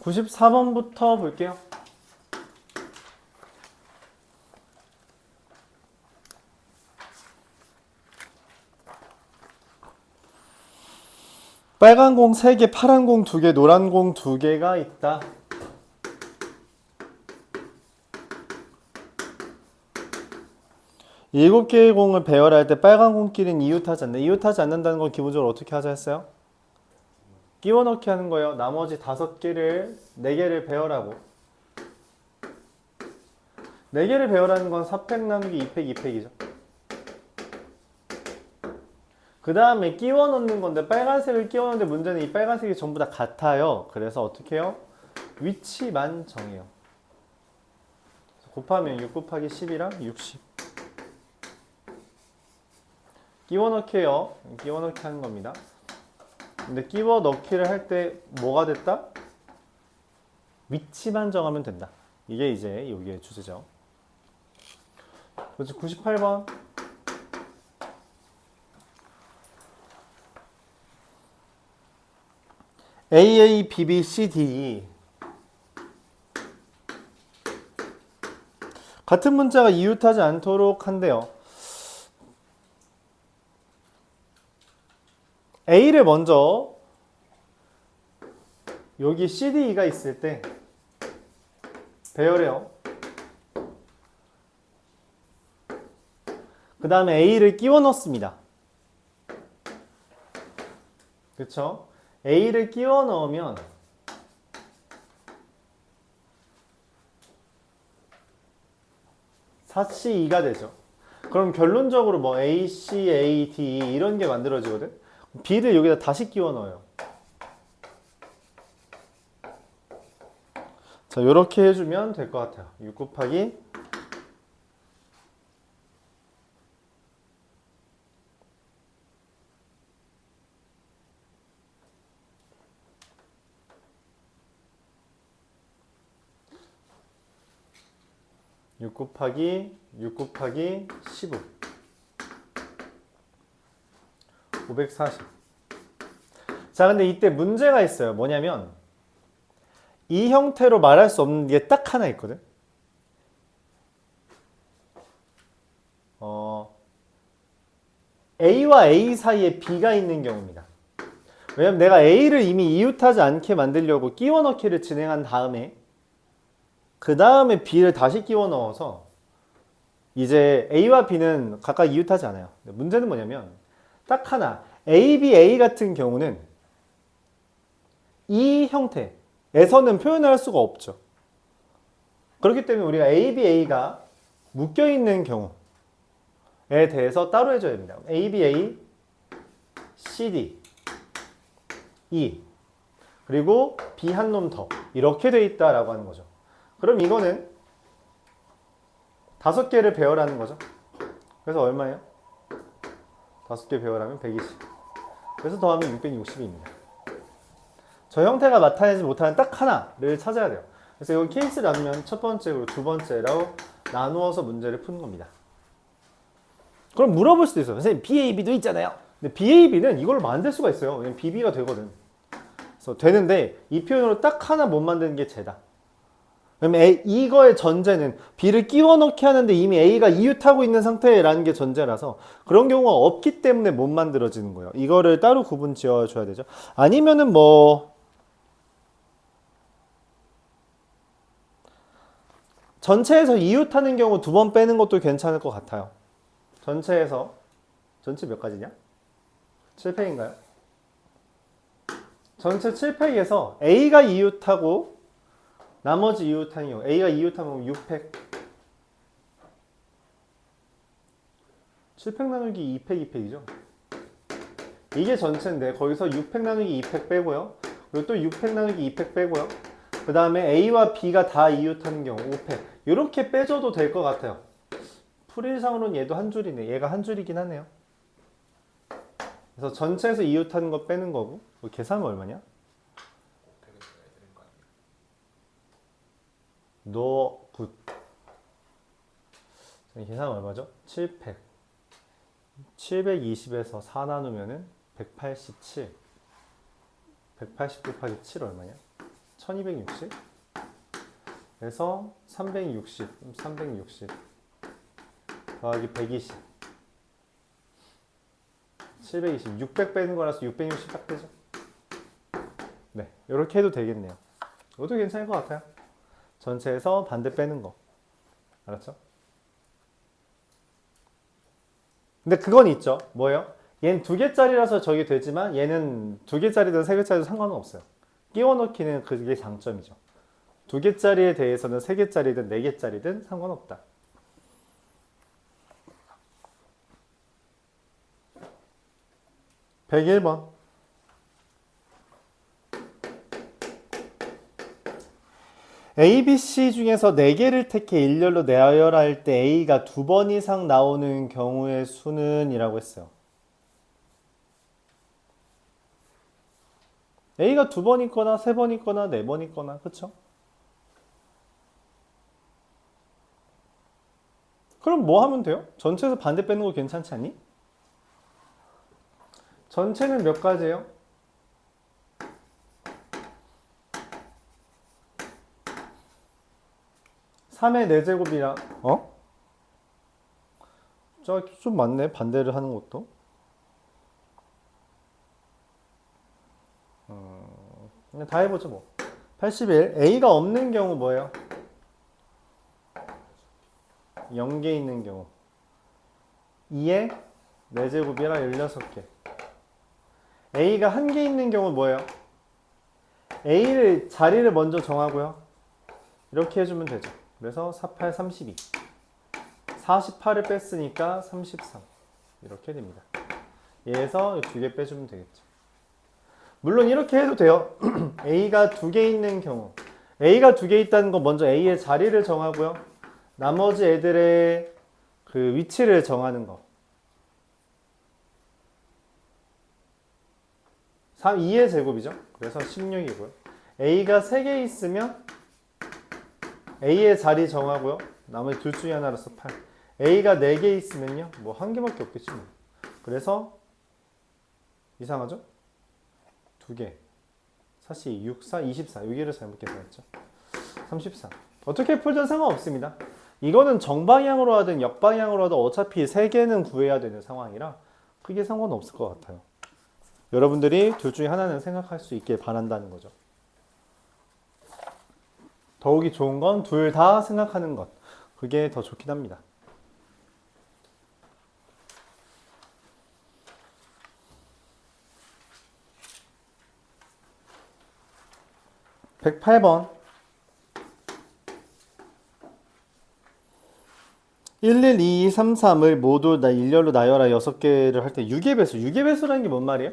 94번부터 볼게요. 빨간 공 3개, 파란 공 2개, 노란 공 2개가 있다. 일곱 개의 공을 배열할 때 빨간 공끼리는 이웃하지 않는다. 이웃하지 않는다는 건 기본적으로 어떻게 하자 했어요? 끼워 넣기 하는 거예요. 나머지 5개를, 4개를 배열하고. 4개를 배열하는 건 4팩 나누기 2팩, 2팩이죠. 그 다음에 끼워 넣는 건데 빨간색을 끼워 넣는데 문제는 이 빨간색이 전부 다 같아요. 그래서 어떻게 해요? 위치만 정해요. 곱하면 6 곱하기 10이랑 60. 끼워 넣기예요. 끼워 넣기 하는 겁니다. 근데 끼워 넣기를 할 때 뭐가 됐다? 위치만 정하면 된다. 이게 이제 여기의 주제죠. 그렇지. 98번. AA, BB, CD. 같은 문자가 이웃하지 않도록 한대요. A를 먼저 여기 CDE가 있을 때 배열해요. 그 다음에 A를 끼워 넣습니다. 그쵸? A를 끼워 넣으면 사C2가 되죠. 그럼 결론적으로 뭐 AC, AD 이런 게 만들어지거든? B를 여기다 다시 끼워 넣어요. 자, 요렇게 해주면 될 것 같아요. 6 곱하기 6 곱하기 6 곱하기 15 540. 자, 근데 이때 문제가 있어요. 뭐냐면 이 형태로 말할 수 없는 게 딱 하나 있거든. A와 A 사이에 B가 있는 경우입니다. 왜냐면 내가 A를 이미 이웃하지 않게 만들려고 끼워 넣기를 진행한 다음에 그 다음에 B를 다시 끼워 넣어서 이제 A와 B는 각각 이웃하지 않아요. 문제는 뭐냐면 딱 하나 ABA 같은 경우는 이 형태에서는 표현할 수가 없죠. 그렇기 때문에 우리가 ABA가 묶여있는 경우에 대해서 따로 해줘야 됩니다. ABA, CD, E 그리고 B 한 놈 더 이렇게 돼 있다라고 하는 거죠. 그럼 이거는 5개를 배열하는 거죠. 그래서 얼마예요? 5개 배열하면 120. 그래서 더하면 660입니다. 저 형태가 나타내지 못하는 딱 하나를 찾아야 돼요. 그래서 이건 케이스 나누면 첫 번째 그리고 두 번째로 나누어서 문제를 푸는 겁니다. 그럼 물어볼 수도 있어요. 선생님 BAB도 있잖아요. 근데 BAB는 이걸 만들 수가 있어요. 왜냐면 BB가 되거든. 그래서 되는데 이 표현으로 딱 하나 못 만드는 게 쟤다. 그러면 이거의 전제는 B를 끼워 넣기 하는데 이미 A가 이웃하고 있는 상태라는 게 전제라서 그런 경우가 없기 때문에 못 만들어지는 거예요. 이거를 따로 구분 지어줘야 되죠. 아니면은 뭐 전체에서 이웃하는 경우 2번 빼는 것도 괜찮을 것 같아요. 전체에서 전체 몇 가지냐? 7팩인가요? 전체 7팩에서 A가 이웃하고 나머지 이웃하는 경우 A가 이웃하면 6팩 7팩 나누기 2팩 2팩이죠. 이게 전체인데 거기서 6팩 나누기 2팩 빼고요. 그리고 또 6팩 나누기 2팩 빼고요. 그 다음에 A와 B가 다 이웃하는 경우 5팩 이렇게 빼줘도 될 것 같아요. 풀이상으로는 얘도 한 줄이네. 얘가 한 줄이긴 하네요. 그래서 전체에서 이웃하는 거 빼는 거고 계산은 얼마냐? 너 굿. 계산은 얼마죠? 7팩 720에서 4 나누면은 187 180 곱하기 7 얼마냐? 1260 에서 360 더하기 120 720 600 빼는 거라서 660 딱 되죠. 네, 이렇게 해도 되겠네요. 이것도 괜찮을 것 같아요. 전체에서 반대 빼는 거 알았죠? 근데 그건 있죠. 뭐예요? 얘는 2개짜리라서 저게 되지만 얘는 2개짜리든 3개짜리든 상관은 없어요. 끼워 넣기는 그게 장점이죠. 2개짜리에 대해서는 3개짜리든 4개짜리든 상관없다. 101번. A, B, C 중에서 4개를 택해 일렬로 나열할 때 A가 2번 이상 나오는 경우의 수는 이라고 했어요. A가 2번 있거나 3번 있거나 4번 있거나 그쵸? 그럼 뭐 하면 돼요? 전체에서 반대 빼는 거 괜찮지 않니? 전체는 몇 가지예요? 3의 4제곱이라 어? 좀 많네 반대를 하는 것도. 그냥 다 해보죠 뭐. 81 A가 없는 경우 뭐예요? 0개 있는 경우 2의 4제곱이라 16개. A가 1개 있는 경우 뭐예요? A를 자리를 먼저 정하고요. 이렇게 해주면 되죠. 그래서 48, 32 48을 뺐으니까 33 이렇게 됩니다. 얘에서 2개 빼주면 되겠죠. 물론 이렇게 해도 돼요. A가 2개 있는 경우 A가 2개 있다는 건 먼저 A의 자리를 정하고요. 나머지 애들의 그 위치를 정하는 거. 2의 제곱이죠. 그래서 16이고요. A가 3개 있으면 A의 자리 정하고요. 나머지 둘 중에 하나로서 8. A가 4개 있으면요. 뭐 한 개밖에 없겠지 뭐. 그래서 이상하죠? 2개. 4시 6, 4, 24. 여기를 잘못 계산했죠. 34. 어떻게 풀든 상관없습니다. 이거는 정방향으로 하든 역방향으로 하든 어차피 3개는 구해야 되는 상황이라 크게 상관은 없을 것 같아요. 여러분들이 둘 중에 하나는 생각할 수 있길 바란다는 거죠. 더욱이 좋은 건 둘 다 생각하는 것. 그게 더 좋긴 합니다. (108번) 11, 2, 3, 3을 모두 일렬로 나열하 6개를 할 때 6의 배수. 6의 배수라는 게 뭔 말이에요?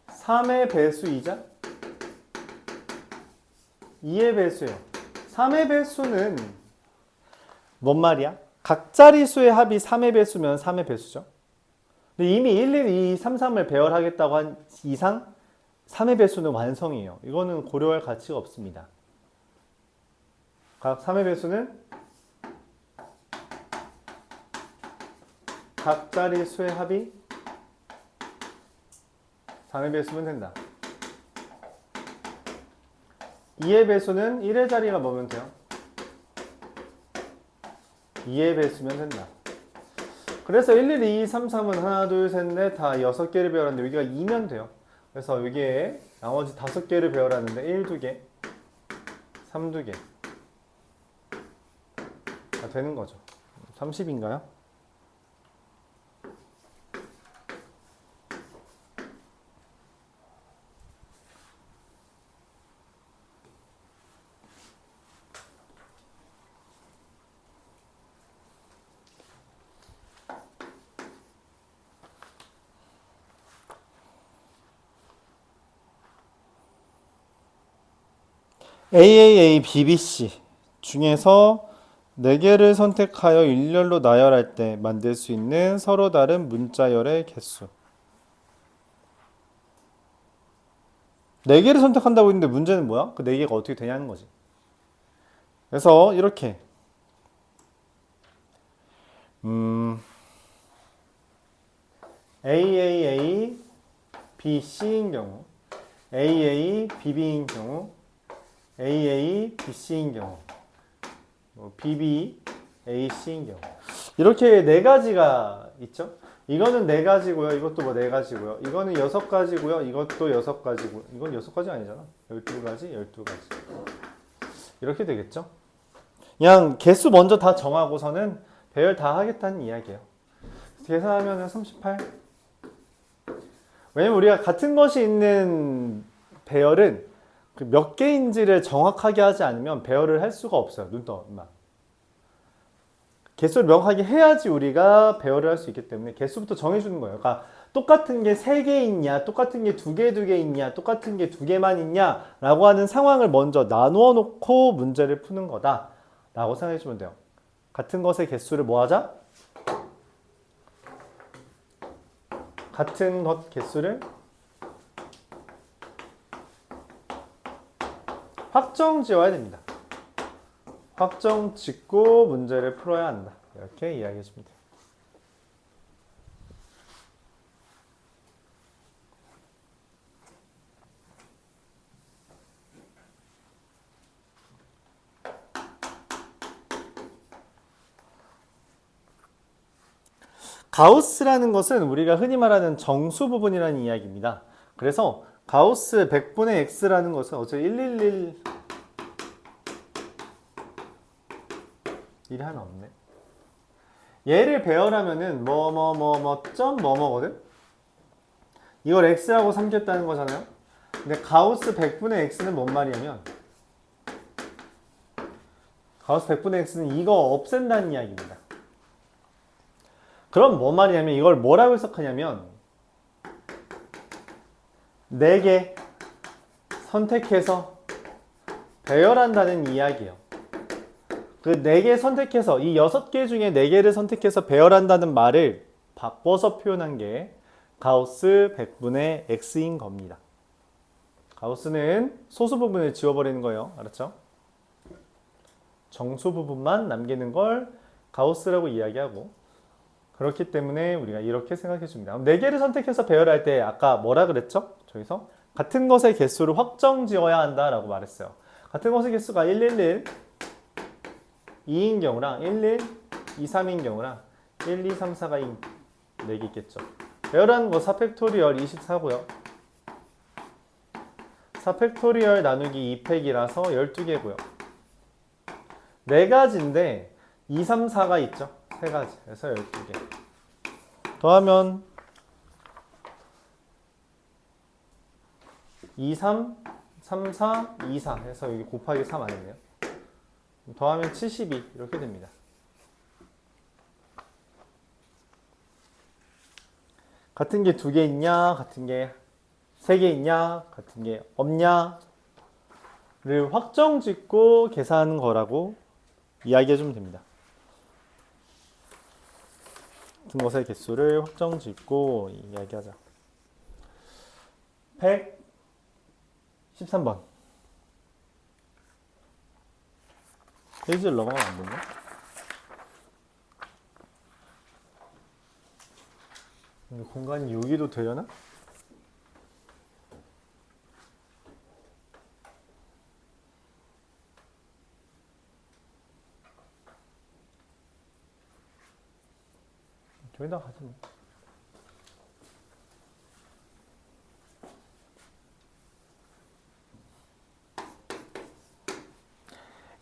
3의 배수이자 2의 배수예요. 3의 배수는 뭔 말이야? 각 자리수의 합이 3의 배수면 3의 배수죠. 근데 이미 1, 1, 2, 3, 3을 배열하겠다고 한 이상 3의 배수는 완성이에요. 이거는 고려할 가치가 없습니다. 각 3의 배수는 각 자리수의 합이 3의 배수면 된다. 2의 배수는 1의 자리가 뭐면 돼요? 2의 배수면 된다. 그래서 1, 1, 2, 3, 3은 하나, 둘, 셋, 넷 다 6개를 배열하는데 여기가 2면 돼요. 그래서 여기에 나머지 5개를 배열하는데 1, 2개, 3, 2개 다 되는 거죠. 30인가요? AAA, BBC 중에서 4개를 선택하여 일렬로 나열할 때 만들 수 있는 서로 다른 문자열의 개수. 4개를 선택한다고 했는데 문제는 뭐야? 그 4개가 어떻게 되냐는 거지. 그래서 이렇게 AAA, BC인 경우, AA, BB인 경우, AA, BC인 경우, BB, AC인 경우. 이렇게 네 가지가 있죠. 이거는 네 가지고요. 이것도 뭐 네 가지고요. 이거는 6가지고요. 이것도 6가지고. 이건 6가지 아니잖아. 12가지, 12가지. 이렇게 되겠죠. 그냥 개수 먼저 다 정하고서는 배열 다 하겠다는 이야기예요. 계산하면 38. 왜냐면 우리가 같은 것이 있는 배열은 몇 개인지를 정확하게 하지 않으면 배열을 할 수가 없어요. 눈 떠, 임마. 개수를 명확하게 해야지 우리가 배열을 할 수 있기 때문에 개수부터 정해주는 거예요. 그러니까 똑같은 게 3개 있냐, 똑같은 게 2개 있냐, 똑같은 게 2개만 있냐 라고 하는 상황을 먼저 나누어 놓고 문제를 푸는 거다 라고 생각해 주면 돼요. 같은 것의 개수를 뭐 하자? 같은 것 개수를 확정 지어야 됩니다. 확정 짓고 문제를 풀어야 한다. 이렇게 이야기해 주면 돼요. 가우스라는 것은 우리가 흔히 말하는 정수 부분이라는 이야기입니다. 그래서 가우스 100분의 x라는 것은 어차피 111 일이 하나 없네. 얘를 배열하면은 뭐뭐뭐뭐점뭐뭐거든. 이걸 x라고 삼겠다는 거잖아요. 근데 가우스 100분의 x는 뭔 말이냐면 가우스 100분의 x는 이거 없앤다는 이야기입니다. 그럼 뭔 말이냐면 이걸 뭐라고 해석하냐면 4개 선택해서 배열한다는 이야기예요. 그 4개 선택해서 이 6개 중에 4개를 선택해서 배열한다는 말을 바꿔서 표현한 게 가우스 100분의 x인 겁니다. 가우스는 소수 부분을 지워버리는 거예요. 알았죠? 정수 부분만 남기는 걸 가우스라고 이야기하고, 그렇기 때문에 우리가 이렇게 생각해 줍니다. 4개를 선택해서 배열할 때 아까 뭐라 그랬죠? 저기서 같은 것의 개수를 확정 지어야 한다라고 말했어요. 같은 것의 개수가 111 2인 경우랑 11 2, 3인 경우랑 1, 2, 3, 4가 4개 있겠죠. 배열하는 거 4팩토리얼 24고요. 4팩토리얼 나누기 2팩이라서 12개고요. 4가지인데 2, 3, 4가 있죠. 3가지. 그래서 12개. 더하면 2, 3, 3, 4, 2, 4 해서 여기 곱하기 3 아니네요. 더하면 72 이렇게 됩니다. 같은 게 2개 있냐, 같은 게 3개 있냐, 같은 게 없냐를 확정 짓고 계산하는 거라고 이야기해 주면 됩니다. 같은 것의 개수를 확정 짓고 이야기하자. 113번. 페이지를 넘어가면 안 됐나? 공간이 여기도 되려나? 저기다 가지 뭐.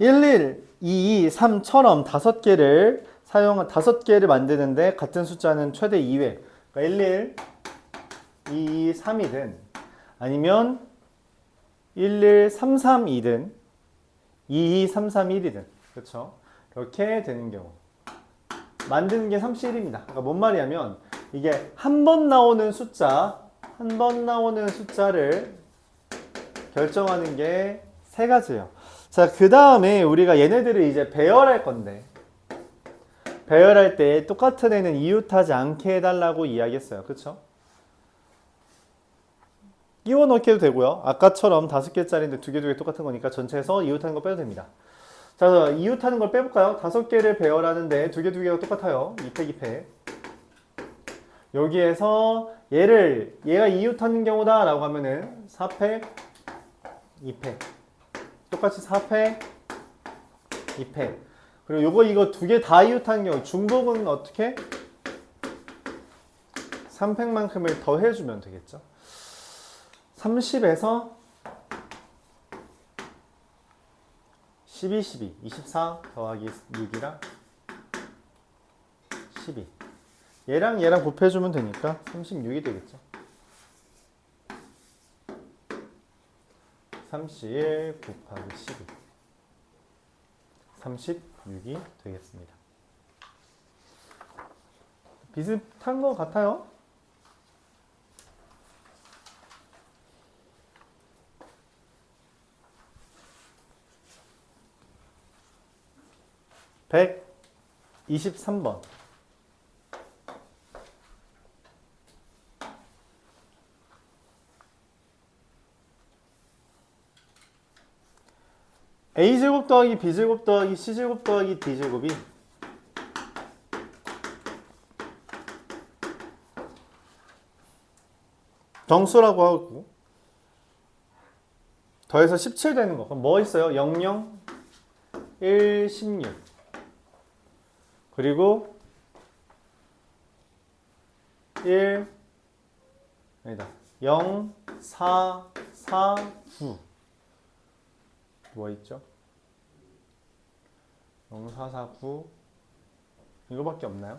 (11, 22, 3처럼 5개를 만드는데 같은 숫자는 최대 2회. 그러니까 11, 22, 3이든 아니면 11, 3, 3이든 22, 3, 3, 1이든 그렇죠? 이렇게 되는 경우 만드는 게 3C1입니다. 그러니까 뭔 말이냐면 이게 한 번 나오는 숫자를 결정하는 게 3가지예요. 자, 그 다음에 우리가 얘네들을 이제 배열할 건데, 배열할 때 똑같은 애는 이웃하지 않게 해달라고 이야기했어요. 그쵸? 끼워 넣기도 되고요. 아까처럼 5개짜리인데 2개 똑같은 거니까 전체에서 이웃하는 거 빼도 됩니다. 자, 이웃하는 걸 빼볼까요? 5개를 배열하는데 2개가 똑같아요. 2팩, 2팩. 여기에서 얘가 2유탄인 경우다 라고 하면은 4팩 2팩 똑같이 4팩 2팩 그리고 이거 두 개 다 2유탄인 경우 중복은 어떻게? 3팩만큼을 더 해주면 되겠죠. 30에서 12, 12, 24 더하기 6이랑 12 얘랑 곱해주면 되니까 36이 되겠죠. 31 곱하기 12 36이 되겠습니다. 비슷한 것 같아요. (123번) a제곱 더하기 b제곱 더하기 c제곱 더하기 d제곱이 정수라고 하고 더해서 17 되는 거. 그럼 뭐 있어요? 0, 0, 1, 16 그리고 1 아니다 0, 4, 4, 9 뭐 있죠? 0, 4, 4, 9 이거밖에 없나요?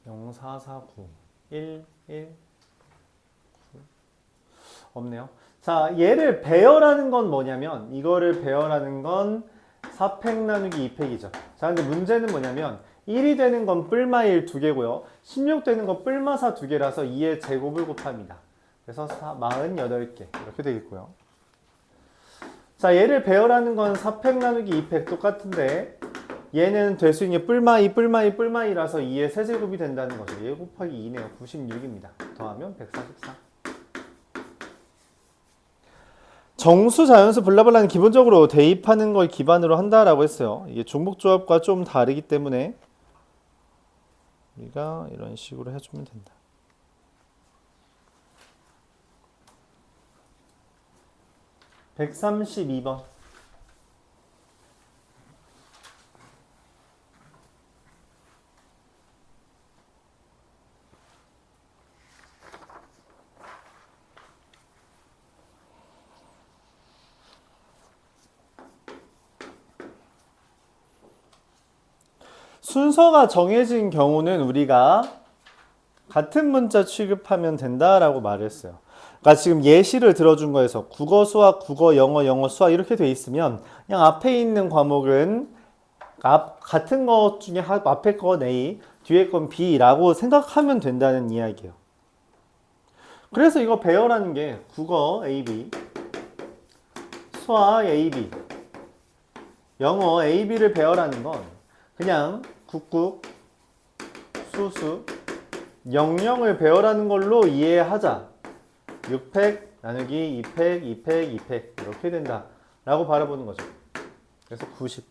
0, 4, 4, 9 1, 1, 9 없네요. 자, 얘를 배열하는 건 뭐냐면 이거를 배열하는 건 4팩 나누기 2팩이죠. 자, 근데 문제는 뭐냐면 1이 되는 건 뿔마 1 2개고요. 16 되는 건 뿔마 4 2개라서 2의 제곱을 곱합니다. 그래서 48개 이렇게 되겠고요. 자, 얘를 배열하는 건 4팩 나누기 2팩 똑같은데 얘는 될 수 있는 게 뿔마 2, 뿔마 2, 뿔마 2라서 2의 세제곱이 된다는 거죠. 얘 곱하기 2네요. 96입니다. 더하면 144. 정수, 자연수, 블라블라는 기본적으로 대입하는 걸 기반으로 한다라고 했어요. 이게 중복조합과 좀 다르기 때문에 우리가 이런 식으로 해주면 된다. (132번) 순서가 정해진 경우는 우리가 같은 문자 취급하면 된다라고 말했어요. 그러니까 지금 예시를 들어준 거에서 국어, 수학, 국어, 영어, 영어, 수학 이렇게 돼 있으면 그냥 앞에 있는 과목은 같은 것 중에 앞에 건 A, 뒤에 건 B라고 생각하면 된다는 이야기예요. 그래서 이거 배열하는 게 국어 AB, 수학 AB, 영어 AB를 배열하는 건 그냥 국국, 수수, 영영을 배열하는 걸로 이해하자. 6팩 나누기 2팩, 2팩, 2팩 이렇게 된다 라고 바라보는 거죠. 그래서 90.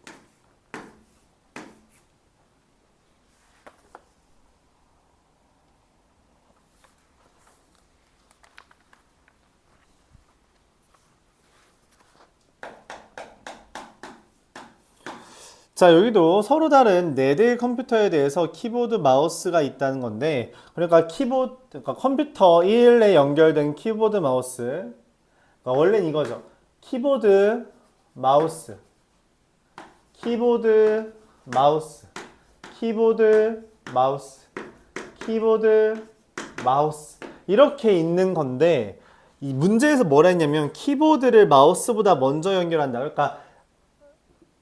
자, 여기도 서로 다른 4대의 컴퓨터에 대해서 키보드, 마우스가 있다는 건데, 그러니까 그러니까 컴퓨터 1에 연결된 키보드, 마우스. 그러니까 원래는 이거죠. 키보드, 마우스. 키보드, 마우스. 키보드, 마우스. 키보드, 마우스. 이렇게 있는 건데, 이 문제에서 뭐라 했냐면, 키보드를 마우스보다 먼저 연결한다. 그러니까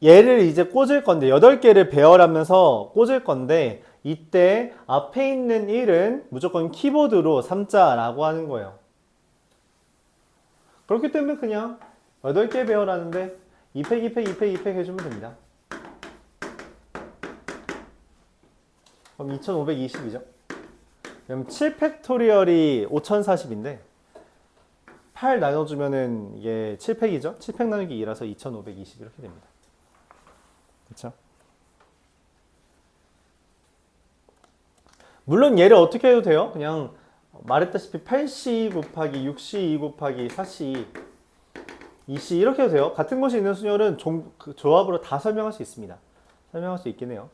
얘를 이제 꽂을 건데 8개를 배열하면서 꽂을 건데 이때 앞에 있는 1은 무조건 키보드로 삼자라고 하는 거예요. 그렇기 때문에 그냥 8개 배열하는데 2팩, 2팩, 2팩, 2팩 해주면 됩니다. 그럼 2520이죠. 그럼 7팩토리얼이 5040인데 8 나눠주면은 이게 7팩이죠. 7팩 나누기 2라서 2520 이렇게 됩니다. 그렇죠? 물론 얘를 어떻게 해도 돼요. 그냥 말했다시피 8C 곱하기 6C 곱하기 4C 2C 이렇게 해도 돼요. 같은 것이 있는 순열은 그 조합으로 다 설명할 수 있습니다. 설명할 수 있긴 해요.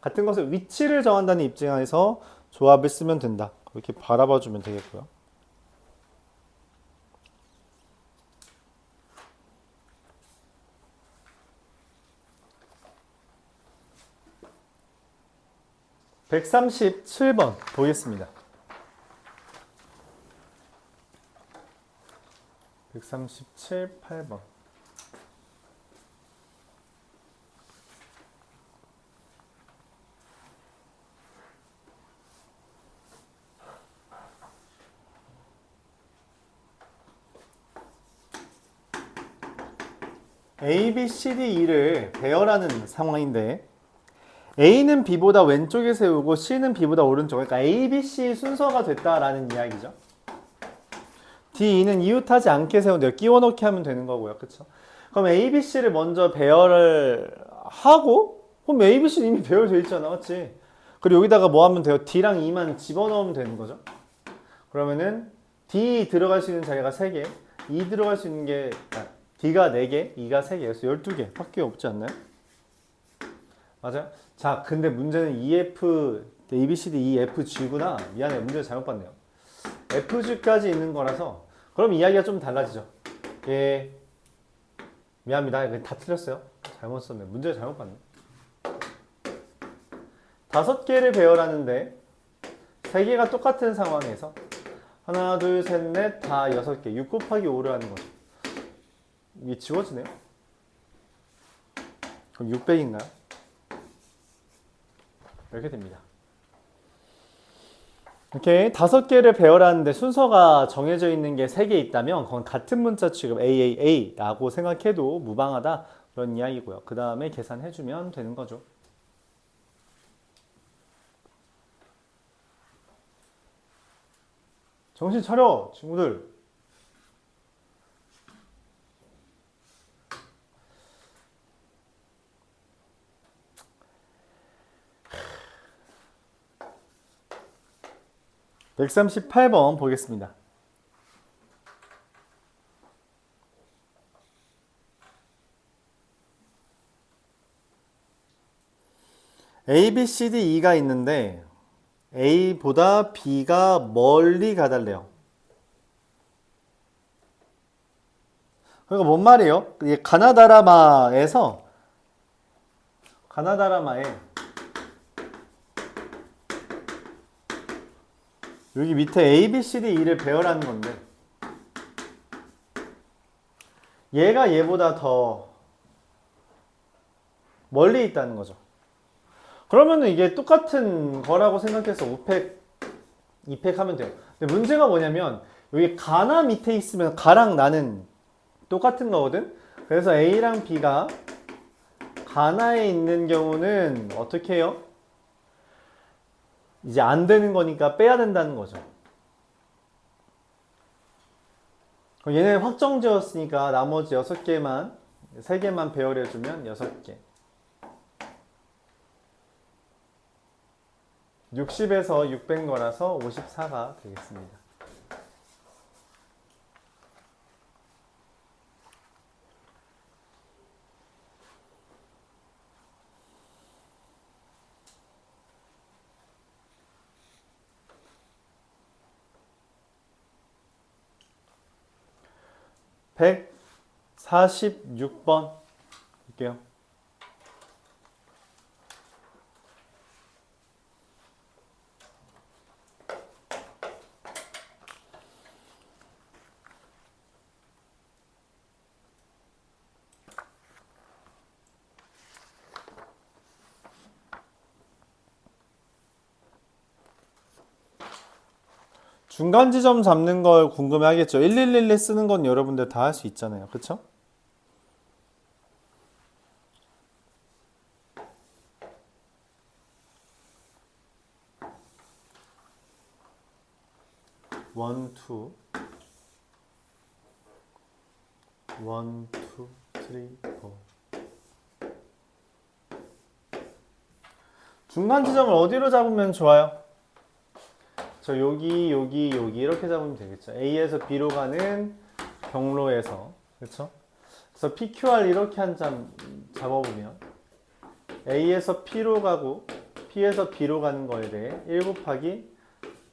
같은 것의 위치를 정한다는 입장에서 조합을 쓰면 된다. 이렇게 바라봐 주면 되겠고요. (137번) 보겠습니다. 137, 8번. A, B, C, D, E를 배열하는 상황인데 A는 B보다 왼쪽에 세우고 C는 B보다 오른쪽, 그러니까 A, B, C 순서가 됐다라는 이야기죠. D, E는 이웃하지 않게 세운대요. 끼워넣기 하면 되는 거고요. 그쵸? 그럼 A, B, C를 먼저 배열을 하고, 그럼 A, B, C는 이미 배열되어 있잖아. 맞지? 그리고 여기다가 뭐 하면 돼요? D랑 E만 집어넣으면 되는 거죠. 그러면은 D 들어갈 수 있는 자리가 3개, E 들어갈 수 있는 게 D가 4개, E가 3개, 그래서 12개 밖에 없지 않나요? 맞아요? 자, 근데 문제는 EF, A, B, C, D, E, F, G구나. 미안해, 문제 잘못 봤네요. FG까지 있는 거라서 그럼 이야기가 좀 달라지죠. 예, 미안합니다. 다 틀렸어요. 잘못 썼네. 문제 잘못 봤네. 5개를 배열하는데 3개가 똑같은 상황에서 하나, 둘, 셋, 넷, 다 6개. 6 곱하기 5를 하는 거죠. 이게 지워지네요. 그럼 600인가요? 이렇게 됩니다. 이렇게 5개를 배열하는데 순서가 정해져 있는 게 3개 있다면 그건 같은 문자 취급 AAA라고 생각해도 무방하다 그런 이야기고요. 그 다음에 계산해주면 되는 거죠. 정신 차려 친구들. (138번) 보겠습니다. A, B, C, D, E가 있는데 A보다 B가 멀리 가달래요. 그러니까 뭔 말이에요? 가나다라마에 여기 밑에 A, B, C, D, E를 배열하는 건데 얘가 얘보다 더 멀리 있다는 거죠. 그러면은 이게 똑같은 거라고 생각해서 5팩, 2팩 하면 돼요. 근데 문제가 뭐냐면 여기 가나 밑에 있으면 가랑 나는 똑같은 거거든. 그래서 A랑 B가 가나에 있는 경우는 어떻게 해요? 이제 안 되는 거니까 빼야 된다는 거죠. 그럼 얘는 확정지었으니까 나머지 6개만 3개만 배열해주면 6개. 60에서 600 거라서 54가 되겠습니다. (146번) 볼게요. 중간 지점 잡는 걸 궁금해 하겠죠. 1111 쓰는 건 여러분들 다 할 수 있잖아요. 그쵸? 원, 투, 원, 투, 쓰리, 포. 중간 지점을 어디로 잡으면 좋아요? 저 여기 이렇게 잡으면 되겠죠. A에서 B로 가는 경로에서, 그렇죠? 그래서 PQR 이렇게 한 점 잡아보면 A에서 P로 가고 P에서 B로 가는 거에 대해 1 곱하기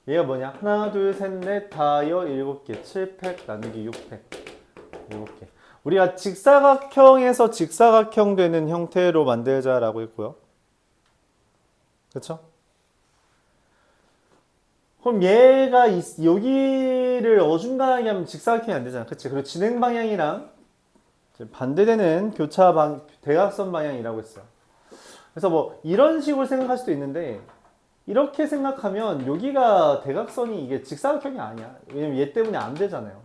얘가 뭐냐? 하나, 둘, 셋, 넷, 다여 7개, 7팩 나누기 6팩 7개. 우리가 직사각형에서 직사각형 되는 형태로 만들자라고 했고요. 그렇죠? 그럼 얘가 여기를 어중간하게 하면 직사각형이 안 되잖아. 그치? 그리고 진행 방향이랑 반대되는 대각선 방향이라고 했어요. 그래서 뭐 이런 식으로 생각할 수도 있는데 이렇게 생각하면 여기가 대각선이 이게 직사각형이 아니야. 왜냐면 얘 때문에 안 되잖아요.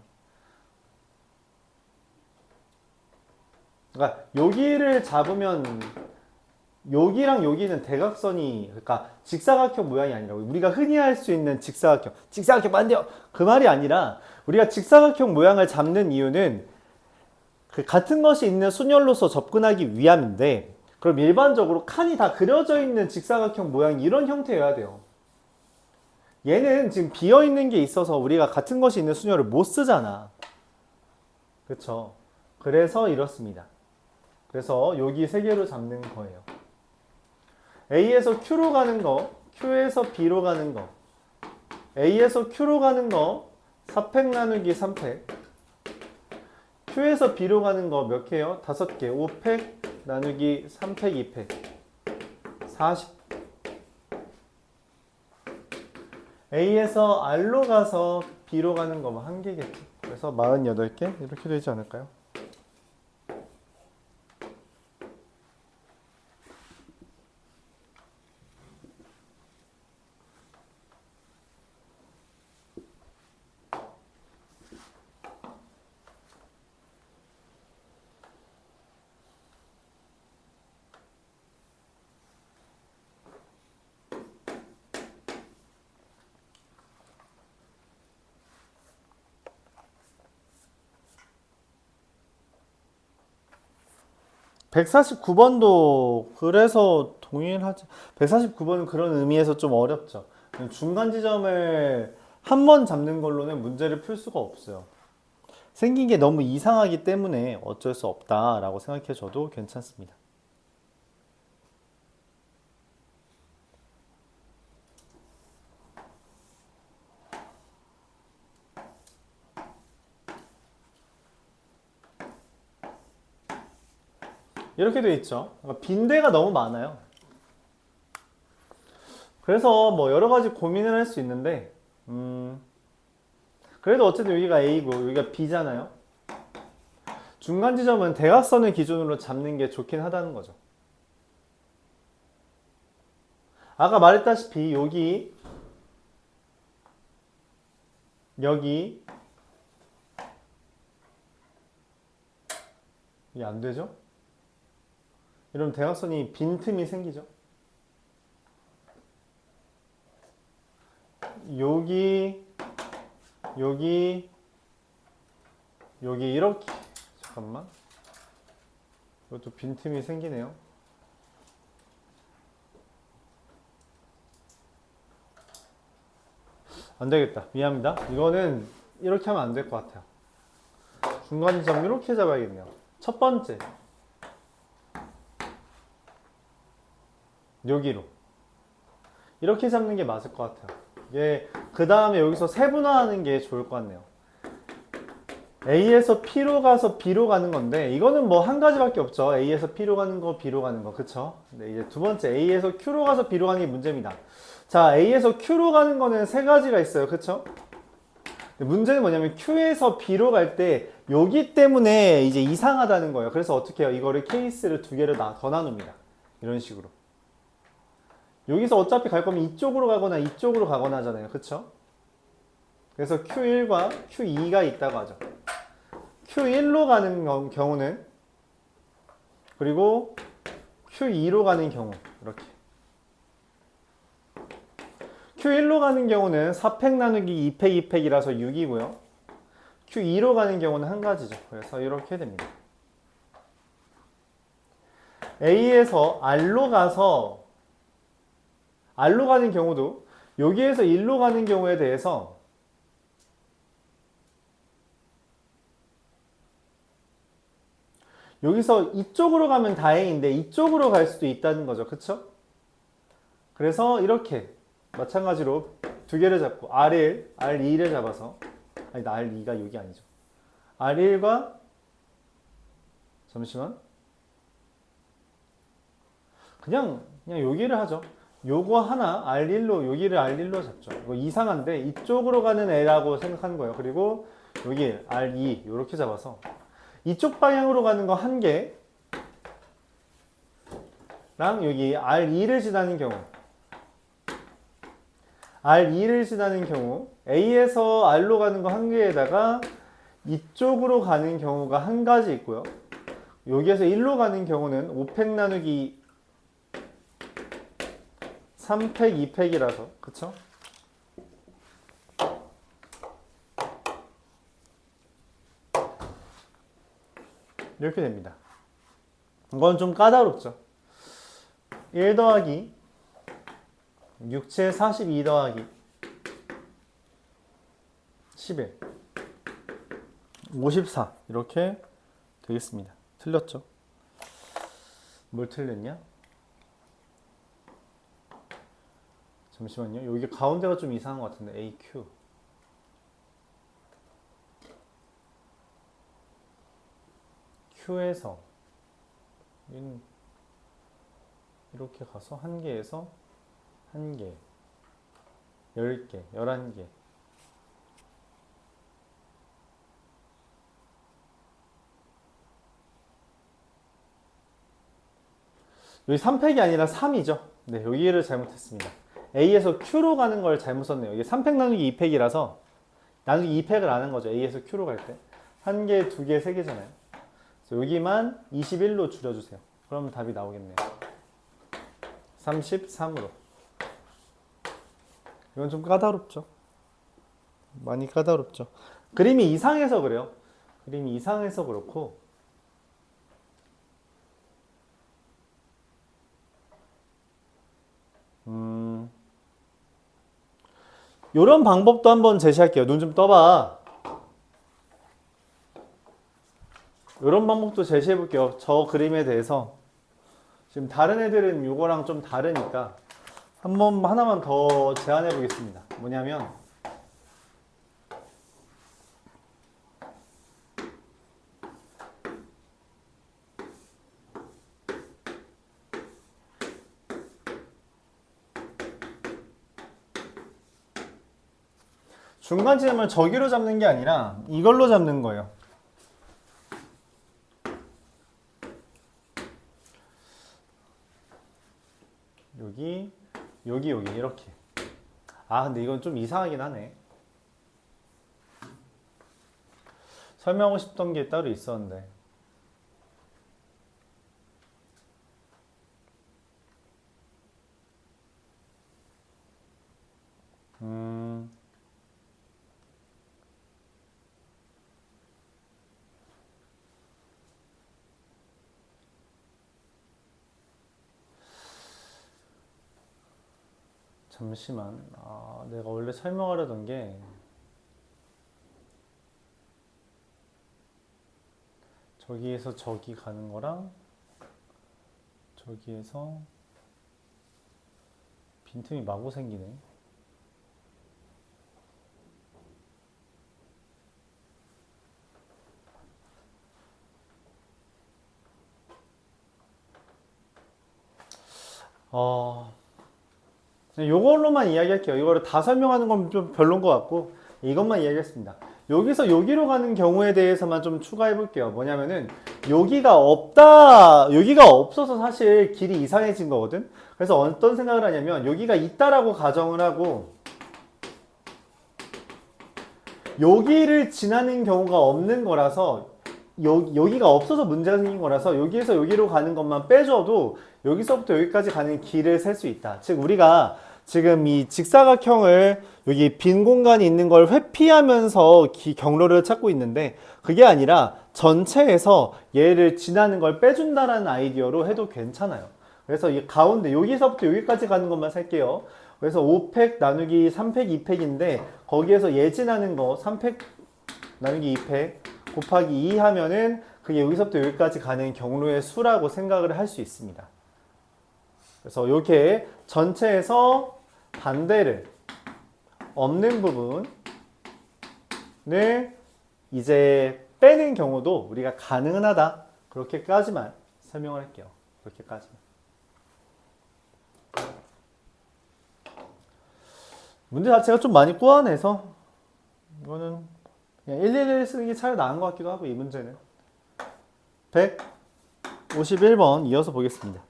그러니까 여기를 잡으면 여기랑 여기는 대각선이 그러니까 직사각형 모양이 아니라고. 우리가 흔히 할 수 있는 직사각형 반대요. 그 말이 아니라 우리가 직사각형 모양을 잡는 이유는 그 같은 것이 있는 순열로서 접근하기 위함인데 그럼 일반적으로 칸이 다 그려져 있는 직사각형 모양이 이런 형태여야 돼요. 얘는 지금 비어있는 게 있어서 우리가 같은 것이 있는 순열을 못 쓰잖아. 그쵸? 그래서 이렇습니다. 그래서 여기 세 개로 잡는 거예요. A에서 Q로 가는 거, Q에서 B로 가는 거, A에서 Q로 가는 거 4팩 나누기 3팩, Q에서 B로 가는 거 몇 개요? 5개, 5팩 나누기 3팩 2팩 40. A에서 R로 가서 B로 가는 거 뭐 1개겠지. 그래서 48개 이렇게 되지 않을까요? (149번도) 그래서 동일하지. 149번은 그런 의미에서 좀 어렵죠. 중간 지점을 한 번 잡는 걸로는 문제를 풀 수가 없어요. 생긴 게 너무 이상하기 때문에 어쩔 수 없다라고 생각해 줘도 괜찮습니다. 이렇게 돼 있죠. 그러니까 빈대가 너무 많아요. 그래서 뭐 여러 가지 고민을 할 수 있는데 그래도 어쨌든 여기가 A고 여기가 B잖아요. 중간 지점은 대각선을 기준으로 잡는 게 좋긴 하다는 거죠. 아까 말했다시피 여기 여기 이게 안 되죠? 이러면 대각선이 빈틈이 생기죠. 여기 이렇게 잠깐만 이것도 빈틈이 생기네요. 안 되겠다. 미안합니다. 이거는 이렇게 하면 안 될 것 같아요. 중간 지점 이렇게 잡아야겠네요. 첫 번째 여기로 이렇게 잡는 게 맞을 것 같아요. 이게 그 다음에 여기서 세분화하는 게 좋을 것 같네요. A에서 P로 가서 B로 가는 건데 이거는 뭐 한 가지밖에 없죠. A에서 P로 가는 거, B로 가는 거, 그쵸? 네, 이제 두 번째 A에서 Q로 가서 B로 가는 게 문제입니다. 자, A에서 Q로 가는 거는 세 가지가 있어요, 그쵸? 문제는 뭐냐면 Q에서 B로 갈 때 여기 때문에 이제 이상하다는 거예요. 그래서 어떻게 해요? 이거를 케이스를 두 개를 더 나눕니다. 이런 식으로. 여기서 어차피 갈 거면 이쪽으로 가거나 이쪽으로 가거나 하잖아요. 그쵸? 그래서 Q1과 Q2가 있다고 하죠. Q1로 가는 경우는 그리고 Q2로 가는 경우 이렇게 Q1로 가는 경우는 4팩 나누기 2팩 2팩이라서 6이고요. Q2로 가는 경우는 한 가지죠. 그래서 이렇게 됩니다. A에서 R로 가는 경우도 여기에서 1로 가는 경우에 대해서 여기서 이쪽으로 가면 다행인데 이쪽으로 갈 수도 있다는 거죠. 그쵸? 그래서 이렇게 마찬가지로 두 개를 잡고 R1, R2를 잡아서 아니 R2가 여기 아니죠. R1과 잠시만 그냥 여기를 하죠. 요거 하나 R1로 여기를 R1로 잡죠. 이거 이상한데 이쪽으로 가는 애라고 생각하는 거예요. 그리고 여기 R2 이렇게 잡아서 이쪽 방향으로 가는 거 한 개랑 여기 R2를 지나는 경우 R2를 지나는 경우 A에서 R로 가는 거 한 개에다가 이쪽으로 가는 경우가 한 가지 있고요. 여기에서 1로 가는 경우는 5팩 나누기 3팩, 2팩이라서 그쵸? 이렇게 됩니다. 이건 좀 까다롭죠. 1 더하기 6채 42 더하기 11 54 이렇게 되겠습니다. 틀렸죠? 뭘 틀렸냐? 잠시만요. 여기 가운데가 좀 이상한 것 같은데 AQ Q에서 이렇게 가서 한 개에서 한 개, 10개, 11개 여기 3팩이 아니라 3이죠. 네, 여기를 잘못했습니다. A에서 Q로 가는 걸 잘못 썼네요. 이게 3팩 나누기 2팩이라서 나누기 2팩을 안 한 거죠. A에서 Q로 갈 때. 한 개, 두 개, 세 개잖아요. 그래서 여기만 21로 줄여주세요. 그러면 답이 나오겠네요. 33으로. 이건 좀 까다롭죠. 많이 까다롭죠. 그림이 이상해서 그래요. 그림이 이상해서 그렇고 요런 방법도 한번 제시할게요. 눈 좀 떠봐. 요런 방법도 제시해 볼게요. 저 그림에 대해서. 지금 다른 애들은 요거랑 좀 다르니까 한번 하나만 더 제안해 보겠습니다. 뭐냐면 중간 지점을 저기로 잡는 게 아니라 이걸로 잡는 거예요. 여기 이렇게. 아 근데 이건 좀 이상하긴 하네. 설명하고 싶던 게 따로 있었는데 잠시만. 내가 원래 설명하려던 게 저기에서 저기 가는 거랑 저기에서 빈틈이 마구 생기네. 요걸로만 이야기할게요. 이거를 다 설명하는 건 좀 별론 것 같고 이것만 이야기했습니다. 여기서 여기로 가는 경우에 대해서만 좀 추가해 볼게요. 뭐냐면은 여기가 없어서 사실 길이 이상해진 거거든. 그래서 어떤 생각을 하냐면 여기가 있다라고 가정을 하고 여기를 지나는 경우가 없는 거라서 여기가 없어서 문제가 생긴 거라서 여기에서 여기로 가는 것만 빼줘도 여기서부터 여기까지 가는 길을 셀 수 있다. 즉 우리가 지금 이 직사각형을 여기 빈 공간이 있는 걸 회피하면서 경로를 찾고 있는데 그게 아니라 전체에서 얘를 지나는 걸 빼준다라는 아이디어로 해도 괜찮아요. 그래서 이 가운데 여기서부터 여기까지 가는 것만 살게요. 그래서 5팩 나누기 3팩 2팩인데 거기에서 예진하는 거 3팩 나누기 2팩 곱하기 2 하면은 그게 여기서부터 여기까지 가는 경로의 수라고 생각을 할 수 있습니다. 그래서 이렇게 전체에서 반대를 없는 부분을 이제 빼는 경우도 우리가 가능하다. 그렇게까지만 설명을 할게요. 그렇게까지만. 문제 자체가 좀 많이 꼬아내서 이거는 그냥 111 쓰는 게 차라리 나은 것 같기도 하고 이 문제는 151번 이어서 보겠습니다.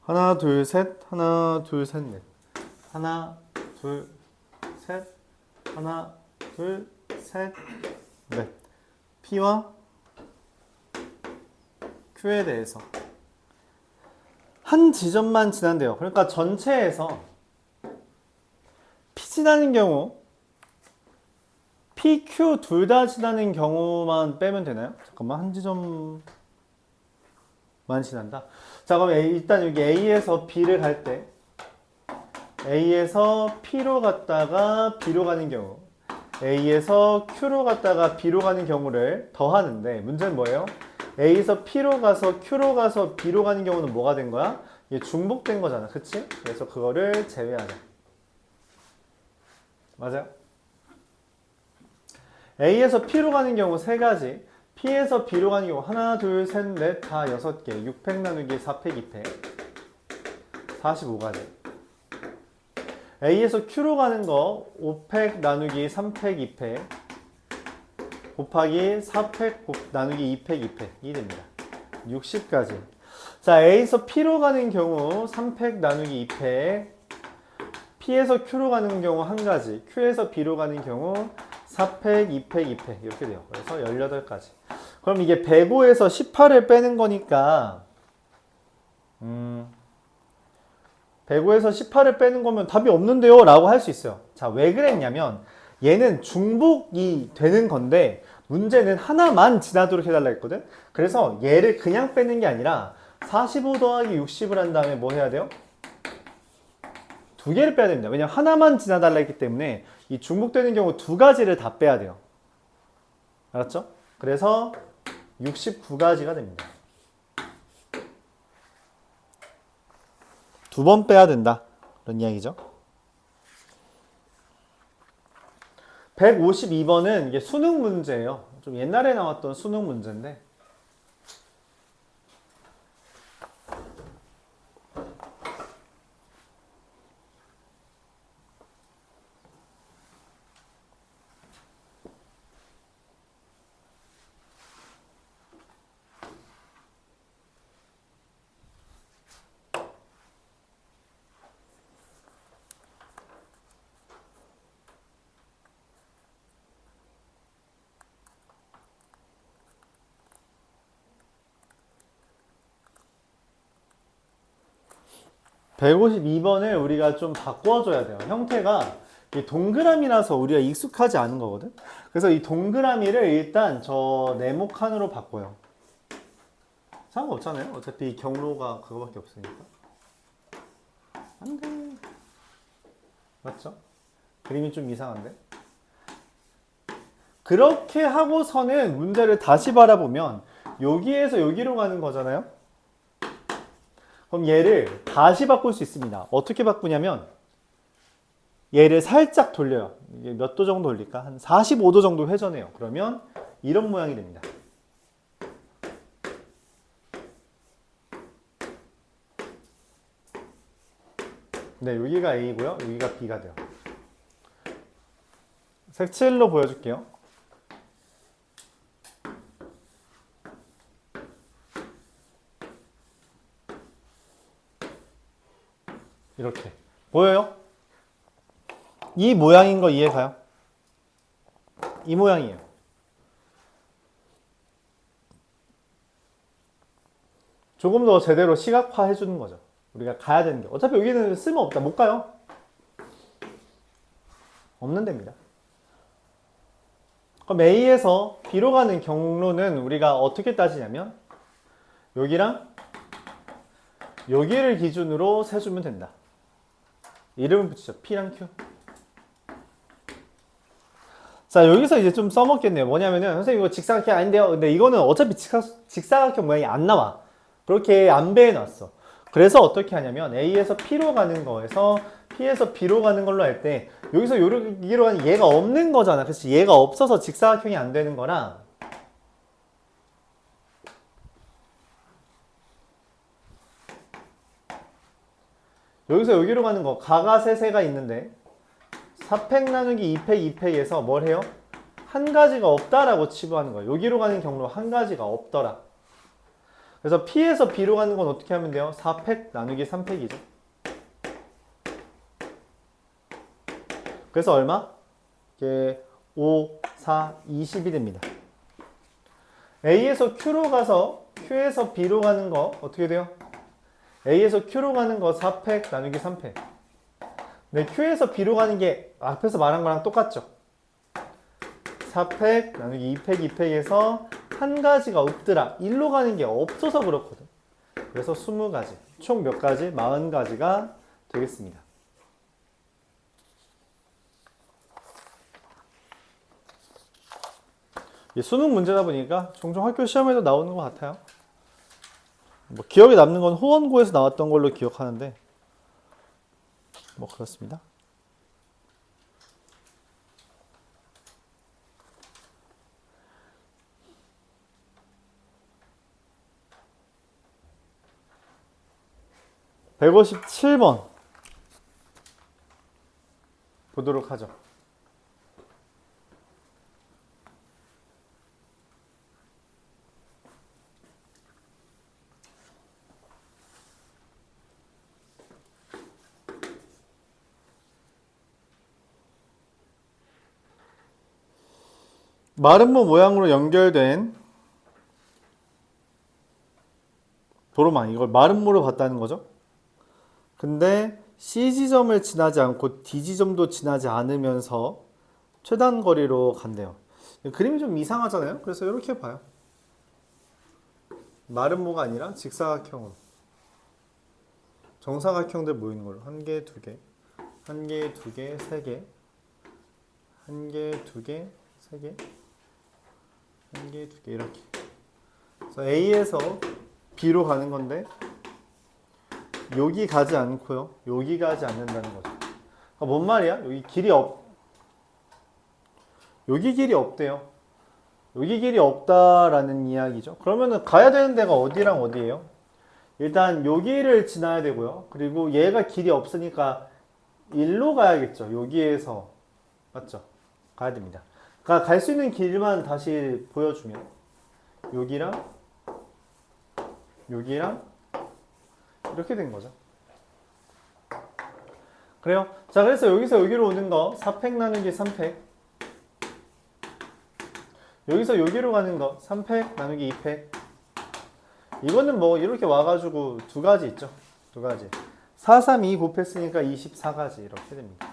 하나 둘 셋 하나 둘 셋 넷 하나 둘 셋 하나 둘 셋 넷 P와 Q에 대해서 한 지점만 지난대요. 그러니까 전체에서 P 지나는 경우 P, Q 둘 다 지나는 경우만 빼면 되나요? 잠깐만 한 지점만 지난다. 자 그럼 일단 여기 A에서 B를 갈 때 A에서 P로 갔다가 B로 가는 경우 A에서 Q로 갔다가 B로 가는 경우를 더하는데 문제는 뭐예요? A에서 P로 가서 Q로 가서 B로 가는 경우는 뭐가 된 거야? 이게 중복된 거잖아. 그치? 그래서 그거를 제외하자. 맞아요? A에서 P로 가는 경우 세 가지 P에서 B로 가는 경우 하나, 둘, 셋, 넷, 다 6개 6팩 나누기 4팩 2팩 45가지 A에서 Q로 가는 거 5팩 나누기 3팩 2팩 곱하기 4팩 나누기 2팩 2팩이 됩니다. 60까지. 자, A에서 P로 가는 경우 3팩 나누기 2팩 P에서 Q로 가는 경우 한 가지 Q에서 B로 가는 경우 4팩, 2팩, 2팩 이렇게 돼요. 그래서 18가지. 그럼 이게 105에서 18을 빼는 거니까 105에서 18을 빼는 거면 답이 없는데요 라고 할 수 있어요. 자, 왜 그랬냐면 얘는 중복이 되는 건데 문제는 하나만 지나도록 해달라 했거든. 그래서 얘를 그냥 빼는 게 아니라 45 더하기 60을 한 다음에 뭐 해야 돼요? 두 개를 빼야 됩니다. 왜냐면 하나만 지나달라 했기 때문에 이 중복되는 경우 두 가지를 다 빼야 돼요. 알았죠? 그래서 69가지가 됩니다. 두 번 빼야 된다. 그런 이야기죠. 152번은 이게 수능 문제예요. 좀 옛날에 나왔던 수능 문제인데 152번을 우리가 좀 바꿔줘야 돼요. 형태가 이 동그라미라서 우리가 익숙하지 않은 거거든. 그래서 이 동그라미를 일단 저 네모칸으로 바꿔요. 상관없잖아요. 어차피 경로가 그거밖에 없으니까. 안 돼. 맞죠? 그림이 좀 이상한데? 그렇게 하고서는 문제를 다시 바라보면 여기에서 여기로 가는 거잖아요. 그럼 얘를 다시 바꿀 수 있습니다. 어떻게 바꾸냐면 얘를 살짝 돌려요. 이게 몇 도 정도 돌릴까? 한 45도 정도 회전해요. 그러면 이런 모양이 됩니다. 네, 여기가 A고요. 여기가 B가 돼요. 색칠로 보여줄게요. 이렇게 보여요? 이 모양인 거 이해가요? 이 모양이에요. 조금 더 제대로 시각화 해주는 거죠. 우리가 가야 되는 게 어차피 여기는 쓸모없다. 못 가요. 없는 데입니다. 그럼 A에서 B로 가는 경로는 우리가 어떻게 따지냐면 여기랑 여기를 기준으로 세주면 된다. 이름을 붙이죠. P랑 Q. 자, 여기서 이제 좀 써먹겠네요. 뭐냐면은 선생님 이거 직사각형 아닌데요. 근데 이거는 어차피 직사각형 모양이 안 나와. 그렇게 안배해 놨어. 그래서 어떻게 하냐면 A에서 P로 가는 거에서 P에서 B로 가는 걸로 할 때 여기서 여기로 가는 얘가 없는 거잖아. 그래서 얘가 없어서 직사각형이 안 되는 거랑 여기서 여기로 가는 거 가가 세세가 있는데 4팩 나누기 2팩 2팩에서 뭘 해요? 한 가지가 없다라고 치부하는 거예요. 여기로 가는 경로 한 가지가 없더라. 그래서 P에서 B로 가는 건 어떻게 하면 돼요? 4팩 나누기 3팩이죠. 그래서 얼마? 이게 5, 4, 20이 됩니다. A에서 Q로 가서 Q에서 B로 가는 거 어떻게 돼요? A에서 Q로 가는 거 4팩 나누기 3팩. 네, Q에서 B로 가는 게 앞에서 말한 거랑 똑같죠? 4팩 나누기 2팩 2팩에서 한 가지가 없더라. 1로 가는 게 없어서 그렇거든. 그래서 20가지. 총 몇 가지? 40가지가 되겠습니다. 수능 문제다 보니까 종종 학교 시험에도 나오는 것 같아요. 뭐 기억에 남는 건 호원고에서 나왔던 걸로 기억하는데 뭐 그렇습니다. (157번) 보도록 하죠. 마름모 모양으로 연결된 도로망, 이걸 마름모로 봤다는 거죠. 근데 C지점을 지나지 않고 D지점도 지나지 않으면서 최단 거리로 간대요. 그림이 좀 이상하잖아요. 그래서 이렇게 봐요. 마름모가 아니라 직사각형으로 정사각형들 모이는 걸로 한 개, 두 개, 한 개, 두 개, 세 개, 한 개, 두 개, 세 개, 한 개, 두 개 이렇게. 그래서 A에서 B로 가는 건데 여기 가지 않고요. 여기 가지 않는다는 거죠. 그러니까 뭔 말이야? 여기 길이 없대요. 여기 길이 없다라는 이야기죠. 그러면은 가야 되는 데가 어디랑 어디예요? 일단 여기를 지나야 되고요. 그리고 얘가 길이 없으니까 일로 가야겠죠. 여기에서 맞죠? 가야 됩니다. 그러니까 갈 수 있는 길만 다시 보여주면 여기랑 여기랑 이렇게 된 거죠. 그래요? 자, 그래서 여기서 여기로 오는 거 4팩 나누기 3팩. 여기서 여기로 가는 거 3팩 나누기 2팩. 이거는 뭐 이렇게 와가지고 두 가지 있죠. 두 가지. 4, 3, 2 곱했으니까 24가지 이렇게 됩니다.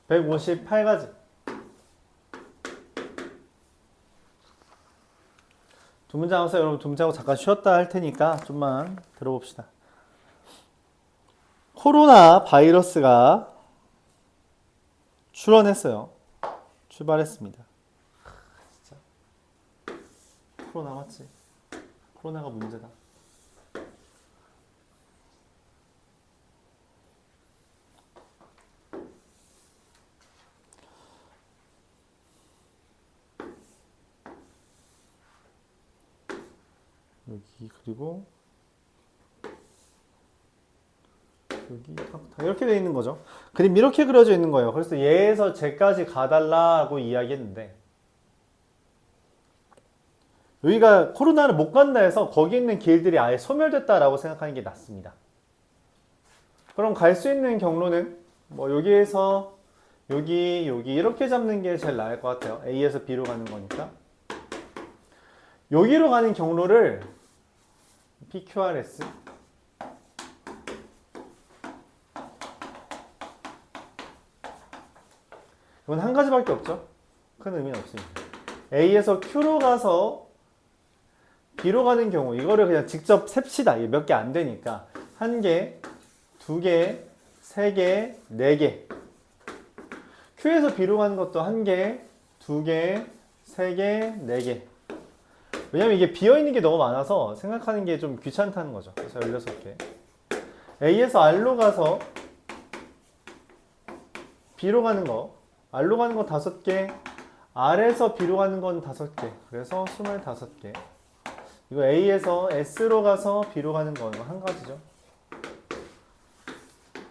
(158가지) 두 문장 하면서 여러분 두 문장하고 잠깐 쉬었다 할 테니까 좀만 들어봅시다. 코로나 바이러스가 출원했어요. 출발했습니다. 진짜 코로나 맞지? 코로나가 문제다. 여기 그리고 여기 다 이렇게 돼 있는 거죠. 그림 이렇게 그려져 있는 거예요. 그래서 얘에서 쟤까지 가달라고 이야기했는데 여기가 코로나를 못 간다 해서 거기 있는 길들이 아예 소멸됐다라고 생각하는 게 낫습니다. 그럼 갈 수 있는 경로는 뭐 여기에서 여기 이렇게 잡는 게 제일 나을 것 같아요. A에서 B로 가는 거니까 여기로 가는 경로를 PQRS 이건 한 가지밖에 없죠. 큰 의미는 없습니다. A에서 Q로 가서 B로 가는 경우 이거를 그냥 직접 셉시다. 몇 개 안 되니까 한 개, 두 개, 세 개, 네 개. Q에서 B로 가는 것도 한 개, 두 개, 세 개, 네 개. 왜냐면 이게 비어있는 게 너무 많아서 생각하는 게 좀 귀찮다는 거죠. 그래서 16개. A에서 R로 가서 B로 가는 거, R로 가는 거 5개, R에서 B로 가는 건 5개. 그래서 25개. 이거 A에서 S로 가서 B로 가는 건 한 가지죠.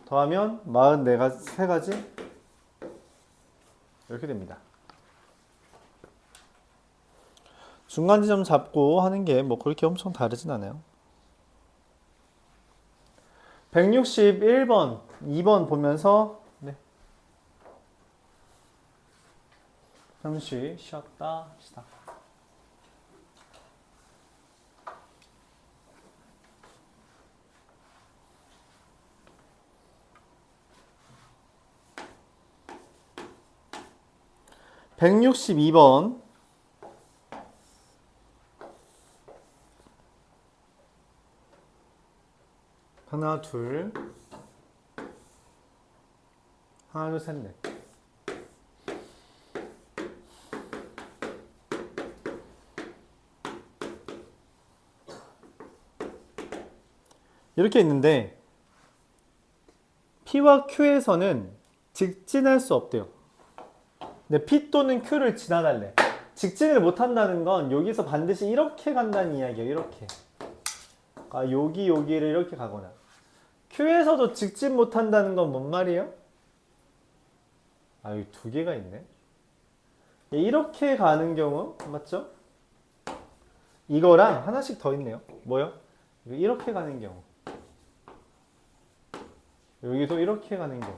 더하면 43가지 이렇게 됩니다. 중간 지점 잡고 하는 게 뭐 그렇게 엄청 다르진 않아요. 161번, 2번 보면서 네. 잠시 쉬었다 합시다. (162번) 하나 둘 셋 넷. 이렇게 있는데 P와 Q에서는 직진할 수 없대요. 근데 P 또는 Q를 지나갈래. 직진을 못한다는 건 여기서 반드시 이렇게 간다는 이야기예요. 이렇게. 아, 여기를 이렇게 가거나. Q에서도 직진 못한다는 건 뭔 말이에요? 아, 여기 두 개가 있네. 이렇게 가는 경우 맞죠? 이거랑 하나씩 더 있네요. 뭐요? 이렇게 가는 경우. 여기도 이렇게 가는 경우.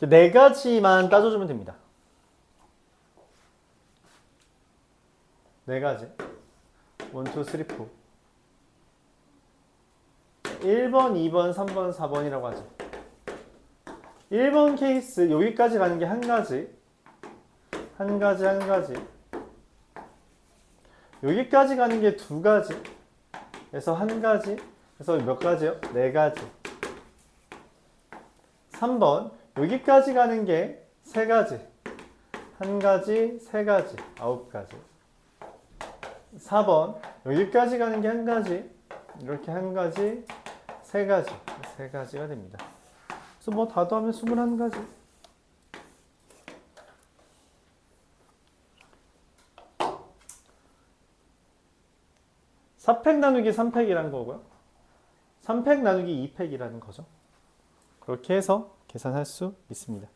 네 가지만 따져주면 됩니다. 네 가지. 1, 2, 3, 4. 1번, 2번, 3번, 4번이라고 하죠. 1번 케이스 여기까지 가는 게 한 가지. 한 가지. 여기까지 가는 게 두 가지. 그래서 한 가지. 그래서 몇 가지요? 네 가지. 3번 여기까지 가는 게 세 가지. 한 가지, 세 가지, 9가지. 4번 여기까지 가는 게 한 가지. 이렇게 한 가지, 세 가지, 세 가지가 됩니다. 그래서 뭐 다 더하면 21가지. (4팩) 나누기 3팩이라는 거고요. 3팩 나누기 2팩이라는 거죠. 그렇게 해서 계산할 수 있습니다.